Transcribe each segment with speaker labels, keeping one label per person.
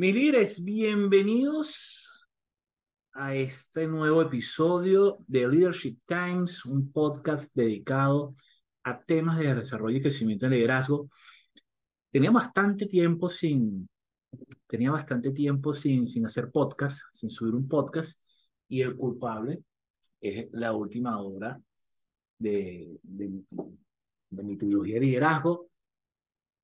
Speaker 1: Mis líderes, bienvenidos a este nuevo episodio de Leadership Times, un podcast dedicado a temas de desarrollo y crecimiento en liderazgo. Tenía bastante tiempo sin, sin hacer podcast, sin subir un podcast, y el culpable es la última obra de mi trilogía de liderazgo.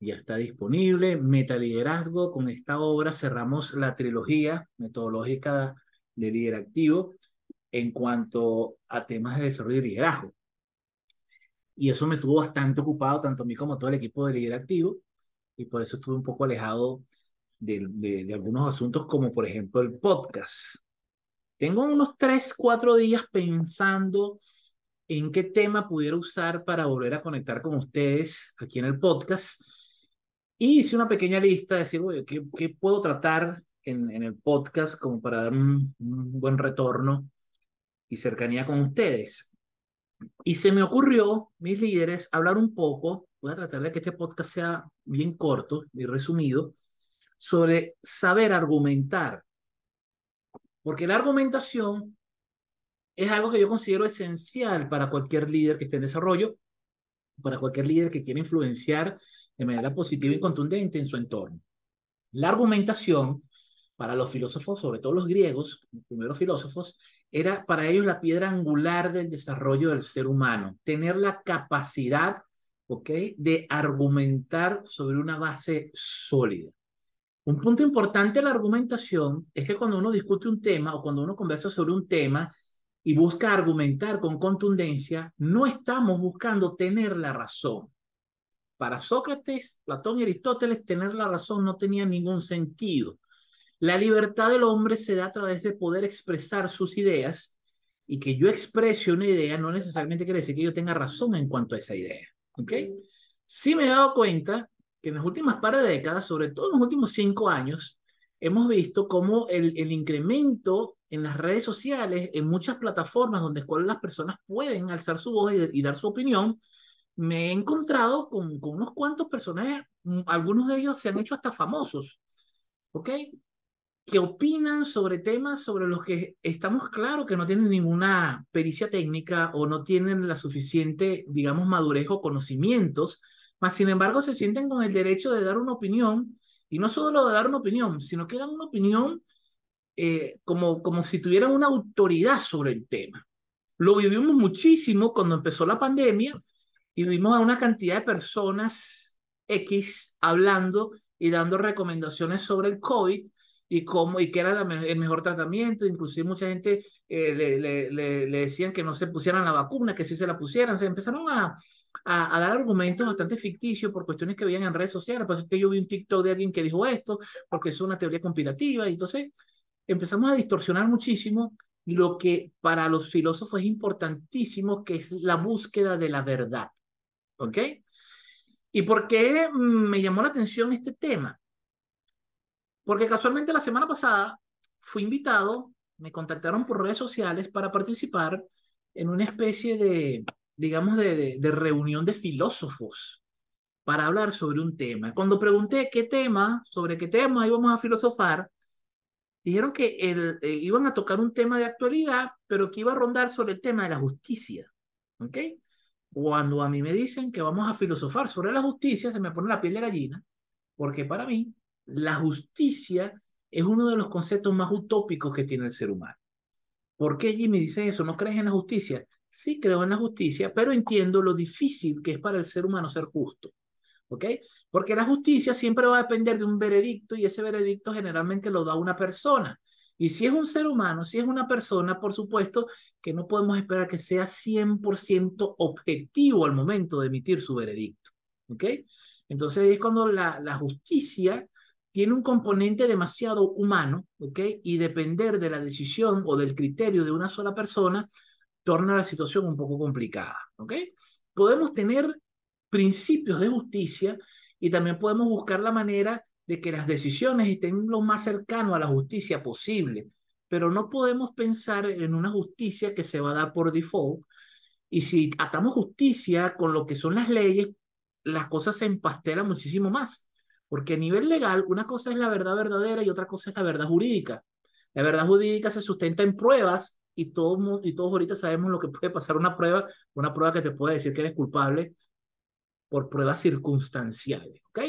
Speaker 1: Ya está disponible, Metaliderazgo. Con esta obra cerramos la trilogía metodológica de líder activo en cuanto a temas de desarrollo de liderazgo. Y eso me tuvo bastante ocupado, tanto a mí como a todo el equipo de líder activo, y por eso estuve un poco alejado de algunos asuntos, como por ejemplo el podcast. Tengo unos 3, 4 días pensando en qué tema pudiera usar para volver a conectar con ustedes aquí en el podcast. Y hice una pequeña lista de decir, oye, ¿qué puedo tratar en el podcast como para dar un buen retorno y cercanía con ustedes? Y se me ocurrió, mis líderes, hablar un poco, voy a tratar de que este podcast sea bien corto y resumido, sobre saber argumentar, porque la argumentación es algo que yo considero esencial para cualquier líder que esté en desarrollo, para cualquier líder que quiera influenciar de manera positiva y contundente en su entorno. La argumentación, para los filósofos, sobre todo los griegos, los primeros filósofos, era para ellos la piedra angular del desarrollo del ser humano, tener la capacidad, ¿ok?, de argumentar sobre una base sólida. Un punto importante de la argumentación es que cuando uno discute un tema o cuando uno conversa sobre un tema y busca argumentar con contundencia, no estamos buscando tener la razón. Para Sócrates, Platón y Aristóteles, tener la razón no tenía ningún sentido. La libertad del hombre se da a través de poder expresar sus ideas, y que yo exprese una idea no necesariamente quiere decir que yo tenga razón en cuanto a esa idea. ¿Ok? Sí me he dado cuenta que en las últimas par de décadas, sobre todo en los últimos 5 años, hemos visto cómo el incremento en las redes sociales, en muchas plataformas donde las personas pueden alzar su voz y dar su opinión, me he encontrado con unos cuantos personajes, algunos de ellos se han hecho hasta famosos, ¿ok?, que opinan sobre temas sobre los que estamos claros que no tienen ninguna pericia técnica o no tienen la suficiente, digamos, madurez o conocimientos, mas sin embargo se sienten con el derecho de dar una opinión, y no solo de dar una opinión, sino que dan una opinión como si tuvieran una autoridad sobre el tema. Lo vivimos muchísimo cuando empezó la pandemia y vimos a una cantidad de personas X hablando y dando recomendaciones sobre el COVID y cómo y qué era el mejor tratamiento. Inclusive mucha gente le decían que no se pusieran la vacuna, que sí se la pusieran. Se empezaron a dar argumentos bastante ficticios por cuestiones que veían en redes sociales, porque yo vi un TikTok de alguien que dijo esto, porque es una teoría conspirativa, y entonces empezamos a distorsionar muchísimo lo que para los filósofos es importantísimo, que es la búsqueda de la verdad. ¿Ok? ¿Y por qué me llamó la atención este tema? Porque casualmente la semana pasada fui invitado, me contactaron por redes sociales para participar en una especie de, digamos, de reunión de filósofos para hablar sobre un tema. Cuando pregunté qué tema, sobre qué tema íbamos a filosofar, dijeron que iban a tocar un tema de actualidad, pero que iba a rondar sobre el tema de la justicia. ¿Ok? Cuando a mí me dicen que vamos a filosofar sobre la justicia, se me pone la piel de gallina, porque para mí la justicia es uno de los conceptos más utópicos que tiene el ser humano. ¿Por qué, Jimmy, dices eso? ¿No crees en la justicia? Sí creo en la justicia, pero entiendo lo difícil que es para el ser humano ser justo. ¿Ok? Porque la justicia siempre va a depender de un veredicto, y ese veredicto generalmente lo da una persona. Y si es un ser humano, si es una persona, por supuesto que no podemos esperar que sea 100% objetivo al momento de emitir su veredicto. ¿Ok? Entonces es cuando la justicia tiene un componente demasiado humano, ¿ok? Y depender de la decisión o del criterio de una sola persona torna la situación un poco complicada, ¿ok? Podemos tener principios de justicia y también podemos buscar la manera de que las decisiones estén lo más cercano a la justicia posible, pero no podemos pensar en una justicia que se va a dar por default, y si atamos justicia con lo que son las leyes, las cosas se empastelan muchísimo más, Porque a nivel legal, una cosa es la verdad verdadera y otra cosa es la verdad jurídica. La verdad jurídica se sustenta en pruebas y todos ahorita sabemos lo que puede pasar una prueba que te puede decir que eres culpable por pruebas circunstanciales, ¿ok?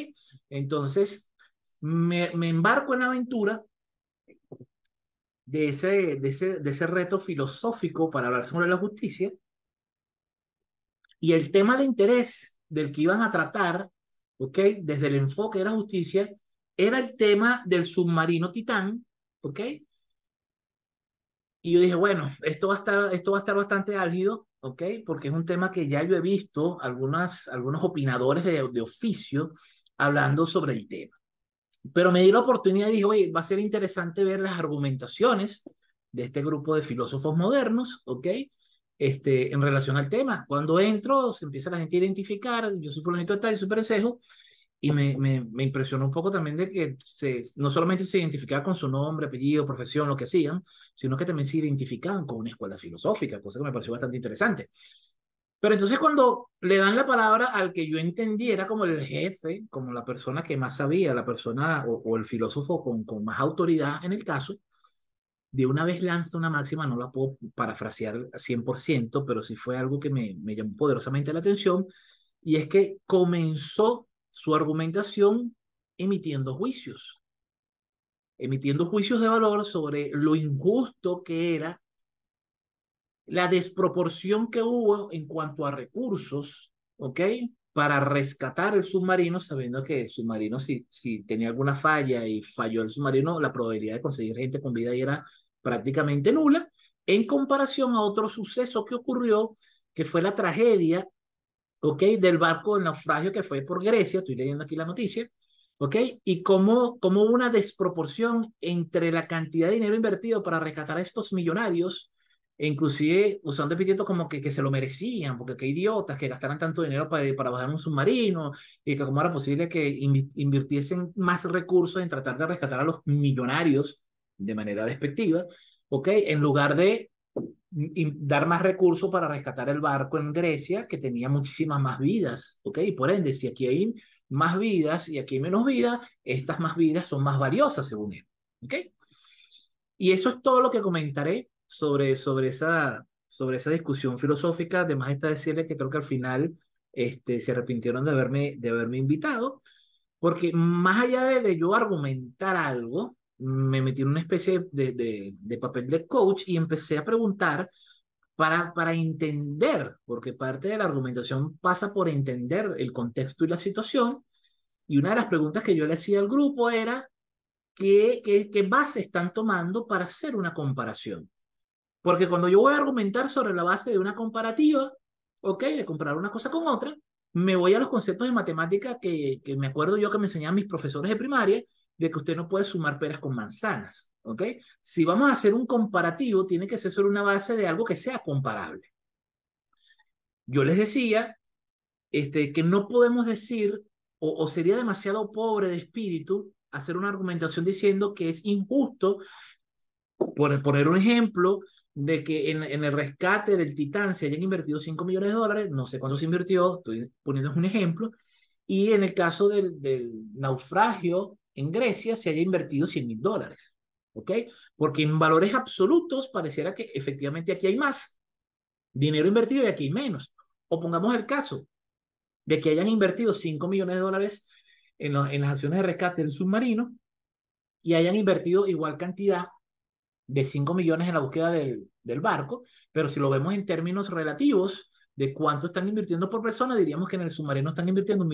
Speaker 1: Entonces, me embarco en la aventura de ese reto filosófico para hablar sobre la justicia y el tema de interés del que iban a tratar, ¿ok? Desde el enfoque de la justicia, era el tema del submarino Titán, ¿ok? Y yo dije, bueno, esto va a estar bastante álgido, ¿ok? Porque es un tema que ya yo he visto algunos opinadores de oficio hablando sobre el tema. Pero me di la oportunidad y dije, oye, va a ser interesante ver las argumentaciones de este grupo de filósofos modernos, ¿ok? En relación al tema. Cuando entro, se empieza la gente a identificar, yo soy fulanito de tal y soy Perencejo, y me impresionó un poco también de que no solamente se identificaba con su nombre, apellido, profesión, lo que hacían, sino que también se identificaban con una escuela filosófica, cosa que me pareció bastante interesante. Pero entonces cuando le dan la palabra al que yo entendiera como el jefe, como la persona que más sabía, la persona o el filósofo con más autoridad en el caso, de una vez lanza una máxima, no la puedo parafrasear al 100%, pero sí fue algo que me llamó poderosamente la atención, y es que comenzó su argumentación emitiendo emitiendo juicios de valor sobre lo injusto que era la desproporción que hubo en cuanto a recursos, ¿ok? Para rescatar el submarino, sabiendo que el submarino, si tenía alguna falla y falló el submarino, la probabilidad de conseguir gente con vida ahí era prácticamente nula, en comparación a otro suceso que ocurrió, que fue la tragedia, ¿ok? Del barco del naufragio que fue por Grecia, estoy leyendo aquí la noticia, ¿ok? Y cómo hubo una desproporción entre la cantidad de dinero invertido para rescatar a estos millonarios, e inclusive usando epítetos como que se lo merecían, porque qué idiotas que gastaran tanto dinero para bajar un submarino, y que cómo era posible que invirtiesen más recursos en tratar de rescatar a los millonarios de manera despectiva, ¿ok? En lugar de y dar más recursos para rescatar el barco en Grecia, que tenía muchísimas más vidas, ¿ok? Y por ende, si aquí hay más vidas y aquí hay menos vidas, estas más vidas son más valiosas, según él, ¿ok? Y eso es todo lo que comentaré sobre esa discusión filosófica. Además está decirle que creo que al final se arrepintieron de haberme invitado, porque más allá de yo argumentar algo, me metí en una especie de papel de coach y empecé a preguntar para entender, porque parte de la argumentación pasa por entender el contexto y la situación. Y una de las preguntas que yo le hacía al grupo era, ¿qué base están tomando para hacer una comparación? Porque cuando yo voy a argumentar sobre la base de una comparativa, ok, de comparar una cosa con otra, me voy a los conceptos de matemática que me acuerdo yo que me enseñaban mis profesores de primaria, de que usted no puede sumar peras con manzanas, ok. Si vamos a hacer un comparativo, tiene que ser sobre una base de algo que sea comparable. Yo les decía que no podemos decir, o sería demasiado pobre de espíritu, hacer una argumentación diciendo que es injusto, por poner un ejemplo, de que en el rescate del Titán se hayan invertido 5 millones de dólares, no sé cuánto se invirtió, estoy poniendo un ejemplo, y en el caso del naufragio en Grecia se haya invertido 100.000 dólares, ¿ok? Porque en valores absolutos pareciera que efectivamente aquí hay más dinero invertido y aquí hay menos. O pongamos el caso de que hayan invertido 5 millones de dólares en las acciones de rescate del submarino y hayan invertido igual cantidad de 5 millones en la búsqueda del barco, pero si lo vemos en términos relativos de cuánto están invirtiendo por persona, diríamos que en el submarino están invirtiendo 1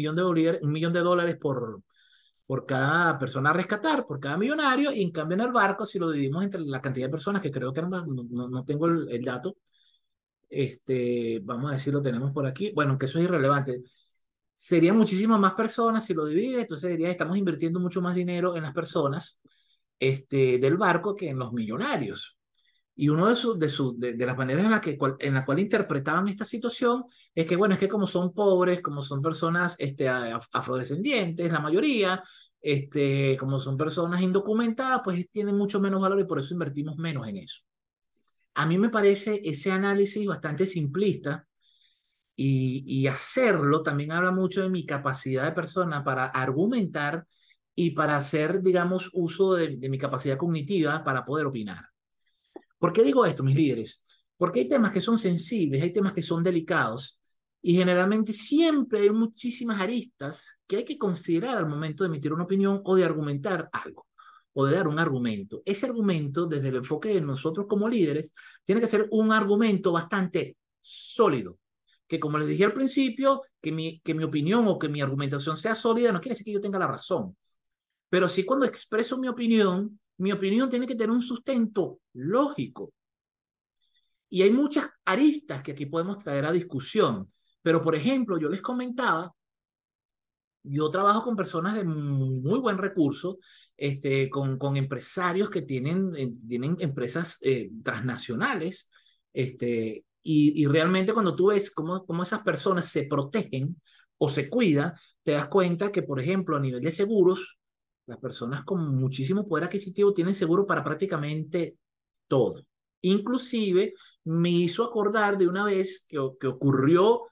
Speaker 1: millón de dólares por cada persona a rescatar, por cada millonario, y en cambio en el barco, si lo dividimos entre la cantidad de personas, que creo que eran más, no tengo el dato, vamos a decir, lo tenemos por aquí, bueno, que eso es irrelevante. Serían muchísimas más personas si lo divide, entonces diría, estamos invirtiendo mucho más dinero en las personas del barco que en los millonarios. Y una de las maneras en la cual interpretaban esta situación es que, bueno, es que como son pobres, como son personas afrodescendientes, la mayoría, como son personas indocumentadas, pues tienen mucho menos valor y por eso invertimos menos en eso. A mí me parece ese análisis bastante simplista y hacerlo también habla mucho de mi capacidad de persona para argumentar y para hacer, digamos, uso de mi capacidad cognitiva para poder opinar. ¿Por qué digo esto, mis líderes? Porque hay temas que son sensibles, hay temas que son delicados y generalmente siempre hay muchísimas aristas que hay que considerar al momento de emitir una opinión o de argumentar algo o de dar un argumento. Ese argumento, desde el enfoque de nosotros como líderes, tiene que ser un argumento bastante sólido. Que como les dije al principio, que mi opinión o que mi argumentación sea sólida no quiere decir que yo tenga la razón. Pero sí cuando expreso mi opinión tiene que tener un sustento lógico. Y hay muchas aristas que aquí podemos traer a discusión. Pero, por ejemplo, yo les comentaba, yo trabajo con personas de muy buen recurso, con empresarios que tienen empresas transnacionales, y realmente cuando tú ves cómo esas personas se protegen o se cuidan, te das cuenta que, por ejemplo, a nivel de seguros, las personas con muchísimo poder adquisitivo tienen seguro para prácticamente todo. Inclusive me hizo acordar de una vez que ocurrió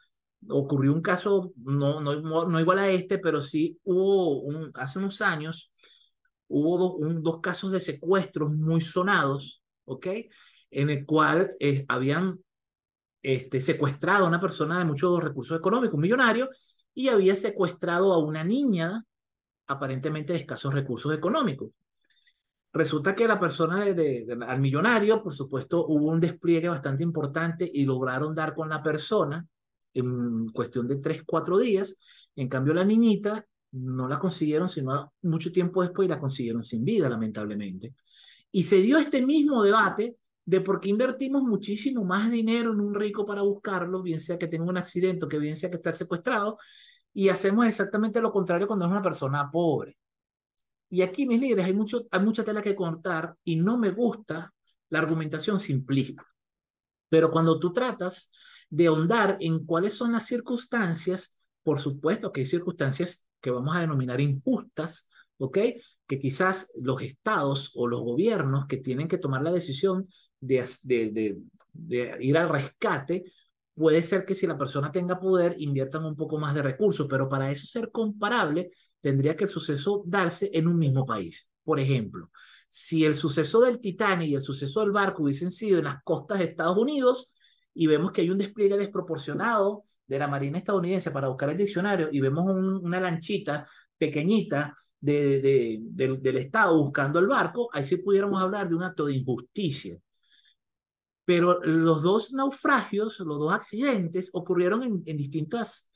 Speaker 1: un caso, no igual a este, pero sí hace unos años, hubo dos casos de secuestros muy sonados, ¿ok? En el cual habían secuestrado a una persona de muchos recursos económicos, un millonario, y había secuestrado a una niña aparentemente de escasos recursos económicos. Resulta que la persona al millonario, por supuesto, hubo un despliegue bastante importante y lograron dar con la persona en cuestión de 3, 4 días. En cambio, la niñita no la consiguieron sino mucho tiempo después y la consiguieron sin vida, lamentablemente. Y se dio este mismo debate de por qué invertimos muchísimo más dinero en un rico para buscarlo, bien sea que tenga un accidente o que bien sea que esté secuestrado, y hacemos exactamente lo contrario cuando es una persona pobre. Y aquí, mis líderes, hay mucha tela que cortar y no me gusta la argumentación simplista. Pero cuando tú tratas de ahondar en cuáles son las circunstancias, por supuesto que hay circunstancias que vamos a denominar injustas, ¿ok? Que quizás los estados o los gobiernos que tienen que tomar la decisión de ir al rescate, puede ser que si la persona tenga poder, inviertan un poco más de recursos, pero para eso ser comparable, tendría que el suceso darse en un mismo país. Por ejemplo, si el suceso del Titanic y el suceso del barco hubiesen sido en las costas de Estados Unidos y vemos que hay un despliegue desproporcionado de la Marina estadounidense para buscar el diccionario y vemos una lanchita pequeñita del Estado buscando el barco, ahí sí pudiéramos hablar de un acto de injusticia. Pero los dos naufragios, los dos accidentes ocurrieron en distintas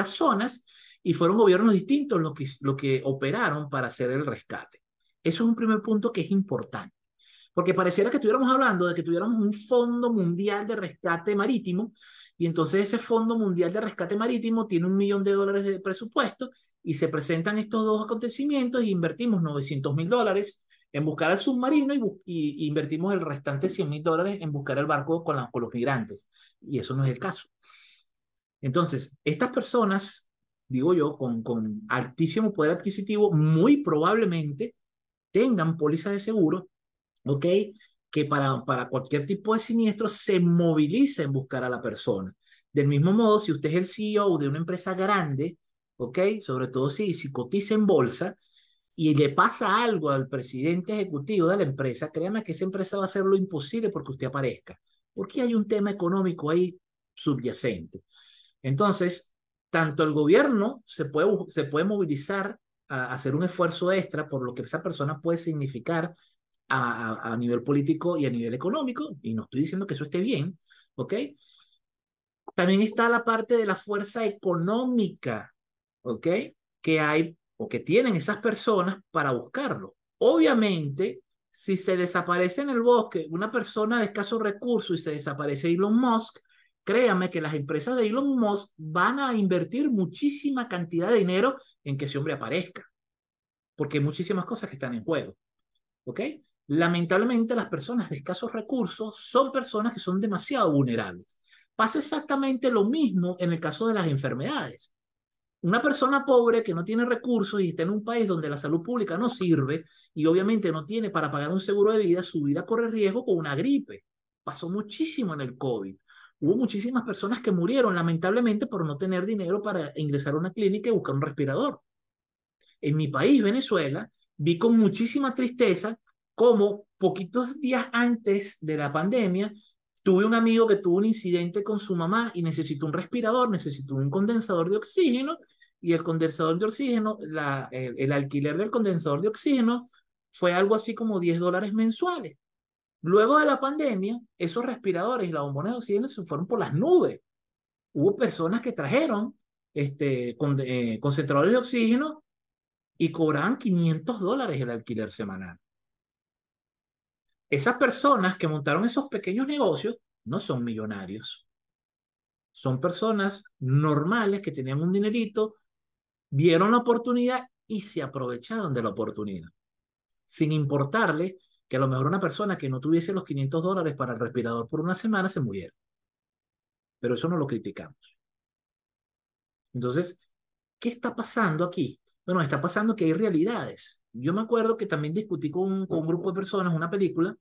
Speaker 1: zonas y fueron gobiernos distintos los que operaron para hacer el rescate. Eso es un primer punto que es importante, porque pareciera que estuviéramos hablando de que tuviéramos un fondo mundial de rescate marítimo y entonces ese fondo mundial de rescate marítimo tiene $1 millón de presupuesto y se presentan estos dos acontecimientos y invertimos $900.000 en buscar al submarino y invertimos el restante $100.000 en buscar el barco con los migrantes. Y eso no es el caso. Entonces, estas personas, digo yo, con altísimo poder adquisitivo, muy probablemente tengan pólizas de seguro, ¿ok? Que para cualquier tipo de siniestro se moviliza en buscar a la persona. Del mismo modo, si usted es el CEO de una empresa grande, ¿ok? Sobre todo si cotiza en bolsa, y le pasa algo al presidente ejecutivo de la empresa, créame que esa empresa va a hacer lo imposible porque usted aparezca, porque hay un tema económico ahí subyacente. Entonces, tanto el gobierno se puede movilizar a hacer un esfuerzo extra por lo que esa persona puede significar a nivel político y a nivel económico, y no estoy diciendo que eso esté bien, ¿ok? También está la parte de la fuerza económica, ¿ok? Que hay o que tienen esas personas para buscarlo. Obviamente, si se desaparece en el bosque una persona de escasos recursos y se desaparece Elon Musk, créame que las empresas de Elon Musk van a invertir muchísima cantidad de dinero en que ese hombre aparezca, porque hay muchísimas cosas que están en juego, ¿ok? Lamentablemente, las personas de escasos recursos son personas que son demasiado vulnerables. Pasa exactamente lo mismo en el caso de las enfermedades. Una persona pobre que no tiene recursos y está en un país donde la salud pública no sirve y obviamente no tiene para pagar un seguro de vida, su vida corre riesgo con una gripe. Pasó muchísimo en el COVID. Hubo muchísimas personas que murieron, lamentablemente, por no tener dinero para ingresar a una clínica y buscar un respirador. En mi país, Venezuela, vi con muchísima tristeza cómo poquitos días antes de la pandemia, tuve un amigo que tuvo un incidente con su mamá y necesitó un respirador, necesitó un condensador de oxígeno, y el condensador de oxígeno, el alquiler del condensador de oxígeno fue algo así como $10 mensuales. Luego de la pandemia, esos respiradores y las bombonas de oxígeno se fueron por las nubes. Hubo personas que trajeron concentradores de oxígeno y cobraban $500 el alquiler semanal. Esas personas que montaron esos pequeños negocios no son millonarios. Son personas normales que tenían un dinerito, vieron la oportunidad y se aprovecharon de la oportunidad, sin importarle que a lo mejor una persona que no tuviese los $500 para el respirador por una semana se muriera. Pero eso no lo criticamos. Entonces, ¿qué está pasando aquí? Bueno, está pasando que hay realidades. Yo me acuerdo que también discutí con un grupo de personas una película.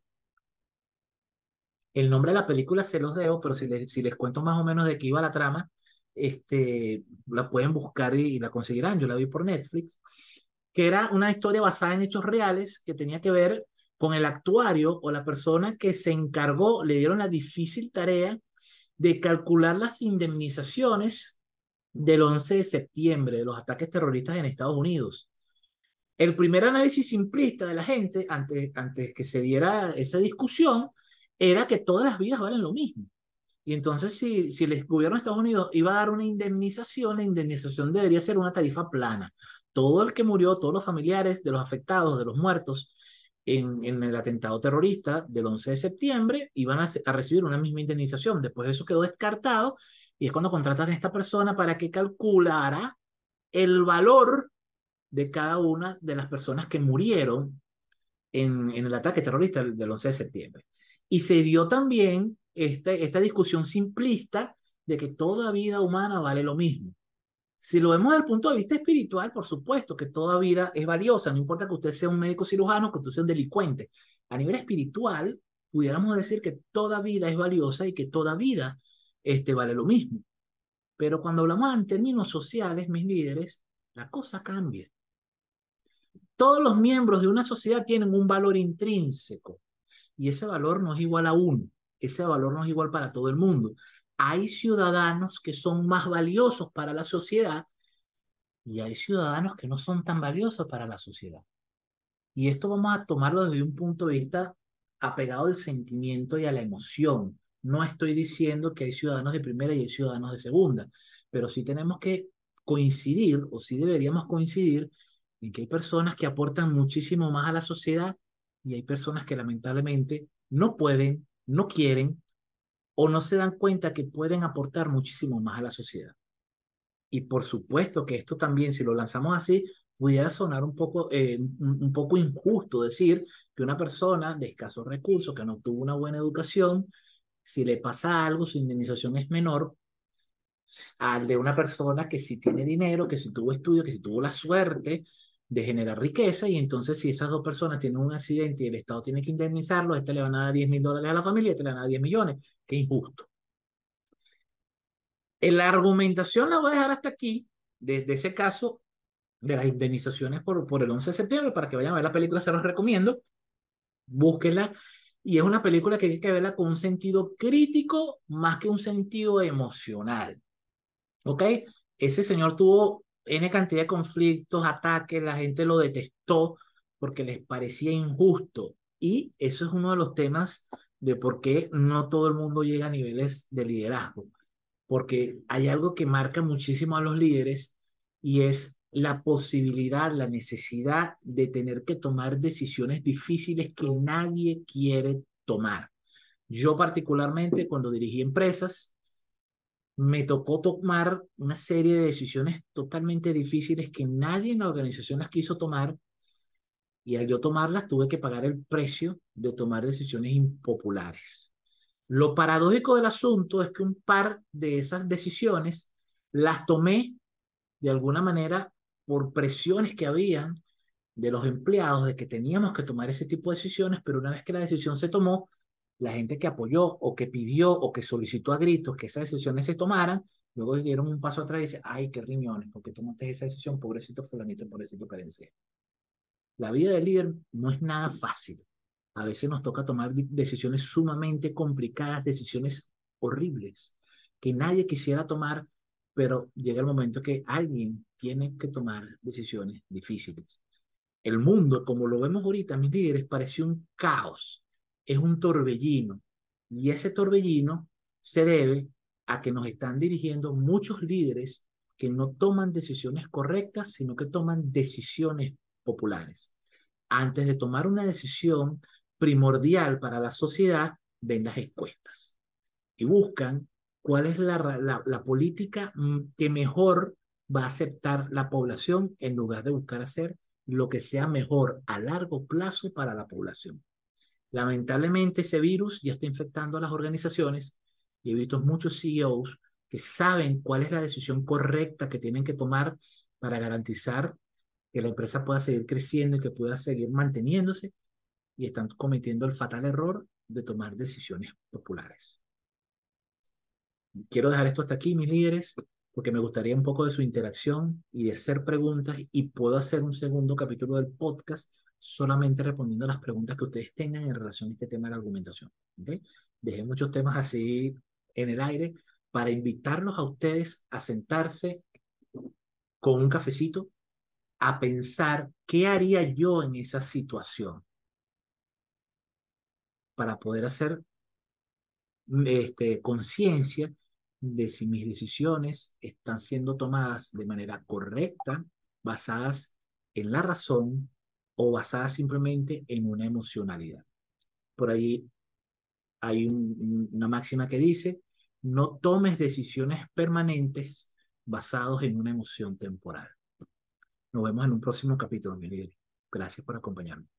Speaker 1: El nombre de la película se los debo, pero si les cuento más o menos de qué iba la trama, la pueden buscar y la conseguirán. Yo la vi por Netflix, que era una historia basada en hechos reales que tenía que ver con el actuario o la persona que se encargó, le dieron la difícil tarea de calcular las indemnizaciones del 11 de septiembre, de los ataques terroristas en Estados Unidos. El primer análisis simplista de la gente, antes que se diera esa discusión, era que todas las vidas valen lo mismo. Y entonces, si el gobierno de Estados Unidos iba a dar una indemnización, la indemnización debería ser una tarifa plana. Todo el que murió, todos los familiares de los afectados, de los muertos en el atentado terrorista del 11 de septiembre, iban a recibir una misma indemnización. Después eso quedó descartado y es cuando contratan a esta persona para que calculara el valor de cada una de las personas que murieron en el ataque terrorista del 11 de septiembre. Y se dio también esta discusión simplista de que toda vida humana vale lo mismo. Si lo vemos desde el punto de vista espiritual, por supuesto que toda vida es valiosa, no importa que usted sea un médico cirujano, que usted sea un delincuente. A nivel espiritual, pudiéramos decir que toda vida es valiosa y que toda vida vale lo mismo. Pero cuando hablamos en términos sociales, mis líderes, la cosa cambia. Todos los miembros de una sociedad tienen un valor intrínseco y ese valor no es igual a uno, ese valor no es igual para todo el mundo. Hay ciudadanos que son más valiosos para la sociedad y hay ciudadanos que no son tan valiosos para la sociedad. Y esto vamos a tomarlo desde un punto de vista apegado al sentimiento y a la emoción. No estoy diciendo que hay ciudadanos de primera y hay ciudadanos de segunda, pero sí tenemos que coincidir, o sí deberíamos coincidir, en que hay personas que aportan muchísimo más a la sociedad y hay personas que lamentablemente no pueden, no quieren o no se dan cuenta que pueden aportar muchísimo más a la sociedad. Y por supuesto que esto también, si lo lanzamos así, pudiera sonar un poco injusto decir que una persona de escasos recursos, que no tuvo una buena educación, si le pasa algo, su indemnización es menor al de una persona que sí tiene dinero, que sí tuvo estudio, que sí tuvo la suerte de generar riqueza, y entonces si esas dos personas tienen un accidente y el Estado tiene que indemnizarlo, a este le van a dar $10.000 a la familia, a este le van a dar 10 millones. Qué injusto. La argumentación la voy a dejar hasta aquí, desde ese caso de las indemnizaciones por el 11 de septiembre, para que vayan a ver la película, se los recomiendo, búsquenla, y es una película que hay que verla con un sentido crítico más que un sentido emocional, ¿ok? Ese señor tuvo N cantidad de conflictos, ataques, la gente lo detestó porque les parecía injusto, y eso es uno de los temas de por qué no todo el mundo llega a niveles de liderazgo, porque hay algo que marca muchísimo a los líderes y es la posibilidad, la necesidad de tener que tomar decisiones difíciles que nadie quiere tomar. Yo particularmente cuando dirigí empresas, me tocó tomar una serie de decisiones totalmente difíciles que nadie en la organización las quiso tomar, y al yo tomarlas tuve que pagar el precio de tomar decisiones impopulares. Lo paradójico del asunto es que un par de esas decisiones las tomé de alguna manera por presiones que habían de los empleados de que teníamos que tomar ese tipo de decisiones, pero una vez que la decisión se tomó, la gente que apoyó o que pidió o que solicitó a gritos que esas decisiones se tomaran, luego dieron un paso atrás y dicen, ay, qué riñones, ¿por qué tomaste esa decisión? Pobrecito fulanito, pobrecito carencia. La vida del líder no es nada fácil. A veces nos toca tomar decisiones sumamente complicadas, decisiones horribles, que nadie quisiera tomar, pero llega el momento que alguien tiene que tomar decisiones difíciles. El mundo, como lo vemos ahorita, mis líderes, parece un caos, es un torbellino. Y ese torbellino se debe a que nos están dirigiendo muchos líderes que no toman decisiones correctas, sino que toman decisiones populares. Antes de tomar una decisión primordial para la sociedad, ven las encuestas y buscan cuál es la política que mejor va a aceptar la población en lugar de buscar hacer lo que sea mejor a largo plazo para la población. Lamentablemente ese virus ya está infectando a las organizaciones y he visto muchos CEOs que saben cuál es la decisión correcta que tienen que tomar para garantizar que la empresa pueda seguir creciendo y que pueda seguir manteniéndose y están cometiendo el fatal error de tomar decisiones populares. Quiero dejar esto hasta aquí, mis líderes, porque me gustaría un poco de su interacción y de hacer preguntas y puedo hacer un segundo capítulo del podcast solamente respondiendo a las preguntas que ustedes tengan en relación a este tema de la argumentación. ¿Okay? Dejé muchos temas así en el aire para invitarlos a ustedes a sentarse con un cafecito a pensar qué haría yo en esa situación para poder hacer conciencia de si mis decisiones están siendo tomadas de manera correcta, basadas en la razón o basadas simplemente en una emocionalidad. Por ahí hay una máxima que dice, no tomes decisiones permanentes basados en una emoción temporal. Nos vemos en un próximo capítulo, mi líder. Gracias por acompañarme.